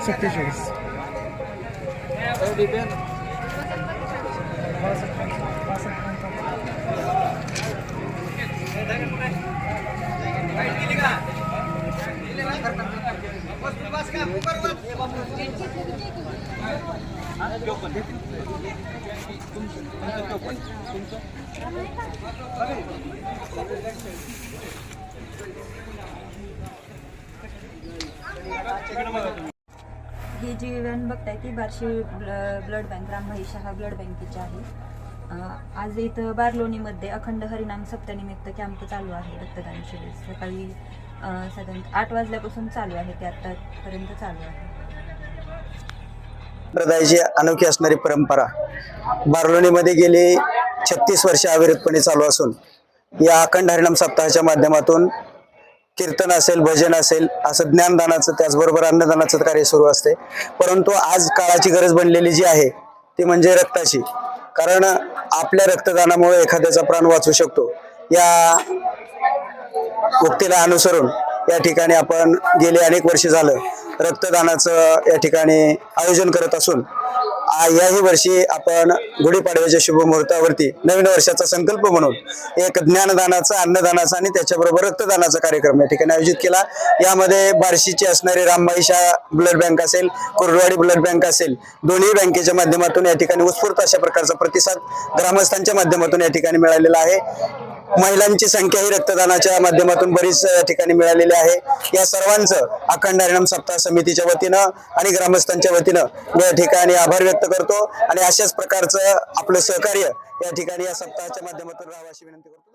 47. ही जी van बघताय ती Barshi blood bank Rambhai Shah blood बँकेची आहे. आज इथं बारलोणीमध्ये अखंड हरिनाम सप्ताहानिमित्त कॅम्प चालू आहे. रक्तदान शिबिर सकाळी साधारण 8 वाजल्यापासून चालू आहे ते आतापर्यंत चालू आहे. संप्रदायाची अनोखी असणारी परंपरा बारलोणीमध्ये गेली 36 वर्ष अविरतपणे चालू असून या अखंड हरिनाम सप्ताहाच्या माध्यमातून कीर्तन असेल, भजन असेल, असं ज्ञानदानाचं त्याचबरोबर अन्नदानाचं कार्य सुरू असते. परंतु आज काळाची गरज बनलेली जी आहे ती म्हणजे रक्ताची. कारण आपल्या रक्तदानामुळे एखाद्याचा प्राण वाचू शकतो या उक्तीला अनुसरून या ठिकाणी आपण गेले अनेक वर्ष झालं रक्तदानाचं या ठिकाणी आयोजन करत असून याही वर्षी आपण गुढीपाडव्याच्या शुभमुहूर्तावरती नवीन वर्षाचा संकल्प म्हणून एक ज्ञानदानाचा, अन्नदानाचा आणि त्याच्याबरोबर रक्तदानाचा कार्यक्रम या ठिकाणी आयोजित केला. यामध्ये बार्शीची असणारी रामभाई शाह ब्लड बँक असेल, कुर्डवाडी ब्लड बँक असेल, दोन्ही बँकेच्या माध्यमातून या ठिकाणी उत्स्फूर्त अशा प्रकारचा प्रतिसाद ग्रामस्थांच्या माध्यमातून या ठिकाणी मिळालेला आहे. महिलांची संख्या ही रक्तदानाच्या माध्यमातून बरीच या ठिकाणी मिळालेली आहे. या सर्वांचं अखंड हरिनाम सप्ताह समितीच्या वतीनं आणि ग्रामस्थांच्या वतीनं या ठिकाणी आभार व्यक्त करतो आणि अशाच प्रकारचं आपलं सहकार्य या ठिकाणी या सप्ताहाच्या माध्यमातून राहावं अशी विनंती करतो.